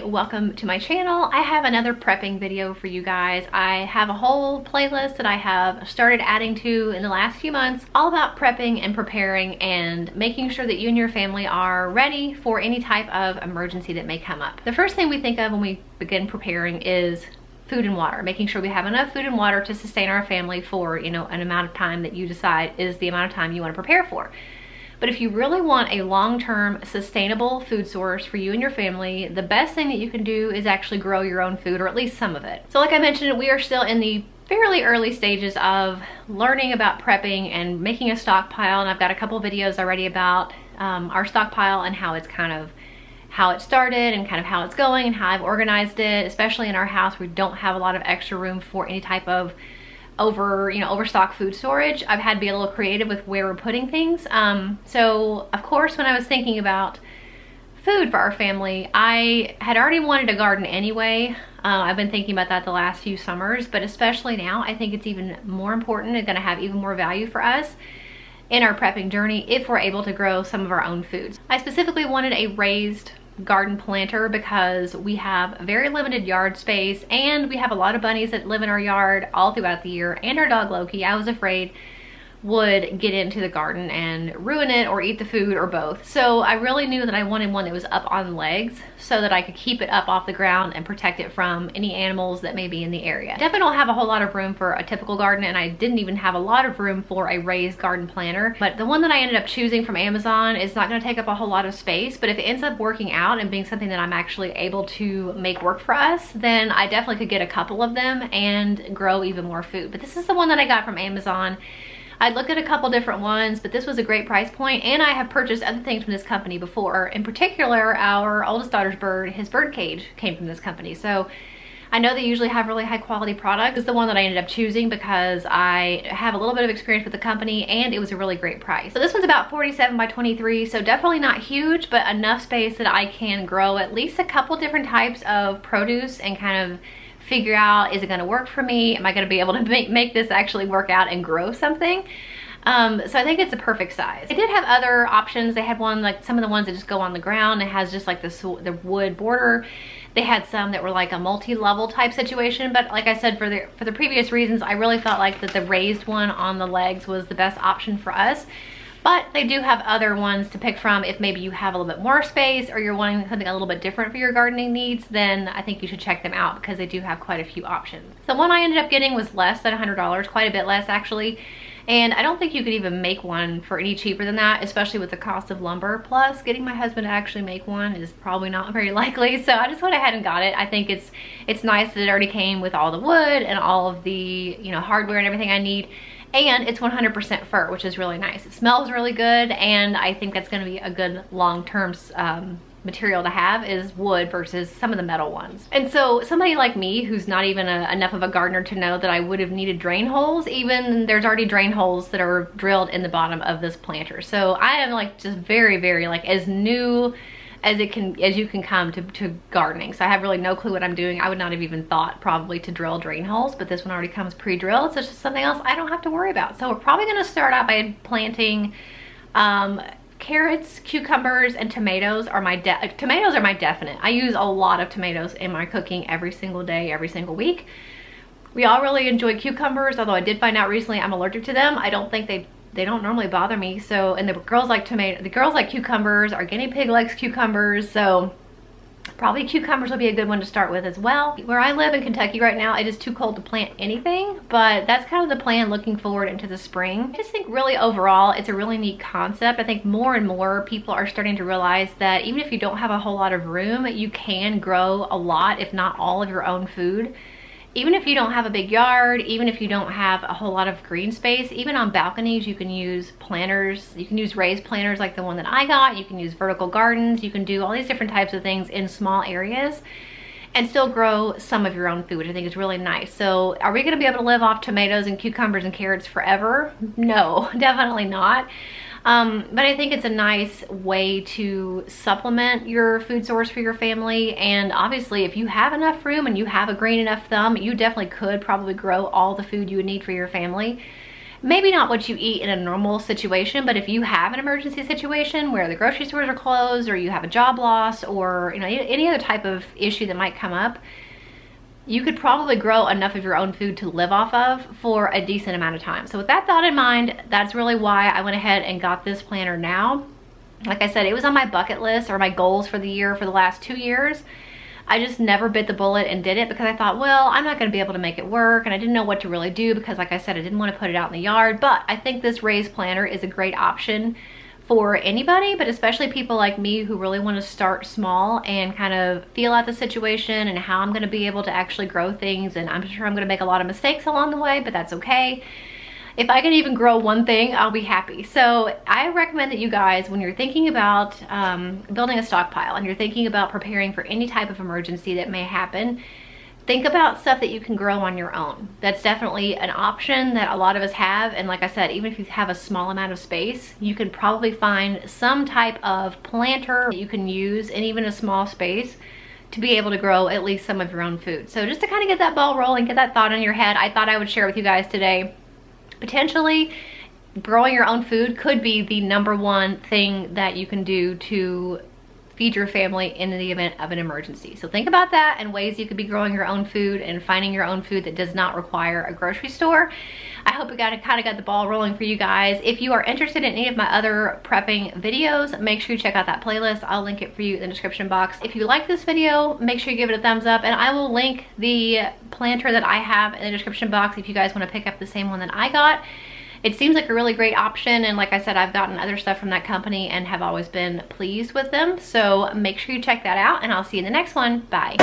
welcome to my channel. I have another prepping video for you guys. I have a whole playlist that I have started adding to in the last few months, all about prepping and preparing and making sure that you and your family are ready for any type of emergency that may come up. The first thing we think of when we begin preparing is food and water, making sure we have enough food and water to sustain our family for, an amount of time that you decide is the amount of time you want to prepare for. But if you really want a long-term sustainable food source for you and your family, the best thing that you can do is actually grow your own food, or at least some of it. So like I mentioned, we are still in the fairly early stages of learning about prepping and making a stockpile, and I've got a couple videos already about our stockpile and how it started and kind of how it's going and how I've organized it, especially in our house. We don't have a lot of extra room for any type of overstock food storage. I've had to be a little creative with where we're putting things. So of course, when I was thinking about food for our family, I had already wanted a garden anyway. I've been thinking about that the last few summers, but especially now, I think it's even more important and gonna have even more value for us in our prepping journey if we're able to grow some of our own foods. I specifically wanted a raised garden planter because we have very limited yard space and we have a lot of bunnies that live in our yard all throughout the year, and our dog Loki, I was afraid, would get into the garden and ruin it or eat the food or both. So I really knew that I wanted one that was up on legs so that I could keep it up off the ground and protect it from any animals that may be in the area. I definitely don't have a whole lot of room for a typical garden, and I didn't even have a lot of room for a raised garden planter. But the one that I ended up choosing from Amazon is not gonna take up a whole lot of space, but if it ends up working out and being something that I'm actually able to make work for us, then I definitely could get a couple of them and grow even more food. But this is the one that I got from Amazon. I looked at a couple different ones, but this was a great price point, and I have purchased other things from this company before. In particular, our oldest daughter's bird, his bird cage came from this company. So I know they usually have really high quality products. This is the one that I ended up choosing because I have a little bit of experience with the company and it was a really great price. So this one's about 47 by 23, so definitely not huge, but enough space that I can grow at least a couple different types of produce and kind of figure out, is it gonna work for me? Am I gonna be able to make this actually work out and grow something? So I think it's a perfect size. They did have other options. They had one, like some of the ones that just go on the ground. It has just like the wood border. They had some that were like a multi-level type situation, but like I said, for the previous reasons, I really felt like that the raised one on the legs was the best option for us. But they do have other ones to pick from if maybe you have a little bit more space or you're wanting something a little bit different for your gardening needs. Then I think you should check them out because they do have quite a few options. The one I ended up getting was less than $100, quite a bit less actually. And I don't think you could even make one for any cheaper than that, especially with the cost of lumber. Plus, getting my husband to actually make one is probably not very likely. So I just went ahead and got it. I think it's nice that it already came with all the wood and all of the hardware and everything I need. And it's 100% fir, which is really nice. It smells really good, and I think that's gonna be a good long-term material to have, is wood versus some of the metal ones. And so somebody like me who's not even enough of a gardener to know that I would have needed drain holes, even there's already drain holes that are drilled in the bottom of this planter. So I am like just very, very like as new as you can come to gardening. So I have really no clue what I'm doing. I would not have even thought probably to drill drain holes, but this one already comes pre-drilled, so it's just something else I don't have to worry about. So we're probably gonna start out by planting carrots, cucumbers, and tomatoes are my definite. I use a lot of tomatoes in my cooking every single day, every single week. We all really enjoy cucumbers, although I did find out recently I'm allergic to them. I don't think they don't normally bother me. So, and the girls like cucumbers, our guinea pig likes cucumbers, so probably cucumbers will be a good one to start with as well. Where I live in Kentucky right now, it is too cold to plant anything, but that's kind of the plan looking forward into the spring. I just think really overall, it's a really neat concept. I think more and more people are starting to realize that even if you don't have a whole lot of room, you can grow a lot, if not all of your own food. Even if you don't have a big yard, even if you don't have a whole lot of green space, even on balconies, you can use planters. You can use raised planters like the one that I got. You can use vertical gardens. You can do all these different types of things in small areas and still grow some of your own food, which I think is really nice. So are we gonna be able to live off tomatoes and cucumbers and carrots forever? No, definitely not. But I think it's a nice way to supplement your food source for your family. And obviously if you have enough room and you have a green enough thumb, you definitely could probably grow all the food you would need for your family. maybe not what you eat in a normal situation, but if you have an emergency situation where the grocery stores are closed, or you have a job loss, or any other type of issue that might come up, you could probably grow enough of your own food to live off of for a decent amount of time. So with that thought in mind, that's really why I went ahead and got this planner now. Like I said, it was on my bucket list or my goals for the year for the last 2 years. I just never bit the bullet and did it because I thought, well, I'm not going to be able to make it work, and I didn't know what to really do because, like I said, I didn't want to put it out in the yard. But I think this raised planner is a great option for anybody, but especially people like me who really want to start small and kind of feel out the situation and how I'm going to be able to actually grow things. And I'm sure I'm going to make a lot of mistakes along the way, but that's okay. If I can even grow one thing, I'll be happy. So I recommend that you guys, when you're thinking about building a stockpile and you're thinking about preparing for any type of emergency that may happen, think about stuff that you can grow on your own. That's definitely an option that a lot of us have. And like I said, even if you have a small amount of space, you can probably find some type of planter that you can use in even a small space to be able to grow at least some of your own food. So just to kind of get that ball rolling, get that thought in your head, I thought I would share with you guys today. Potentially, growing your own food could be the #1 thing that you can do to feed your family in the event of an emergency. So think about that and ways you could be growing your own food and finding your own food that does not require a grocery store. I hope it kind of got the ball rolling for you guys. If you are interested in any of my other prepping videos, make sure you check out that playlist. I'll link it for you in the description box. If you like this video, make sure you give it a thumbs up, and I will link the planter that I have in the description box if you guys want to pick up the same one that I got. It seems like a really great option, and like I said, I've gotten other stuff from that company and have always been pleased with them. So make sure you check that out, and I'll see you in the next one. Bye.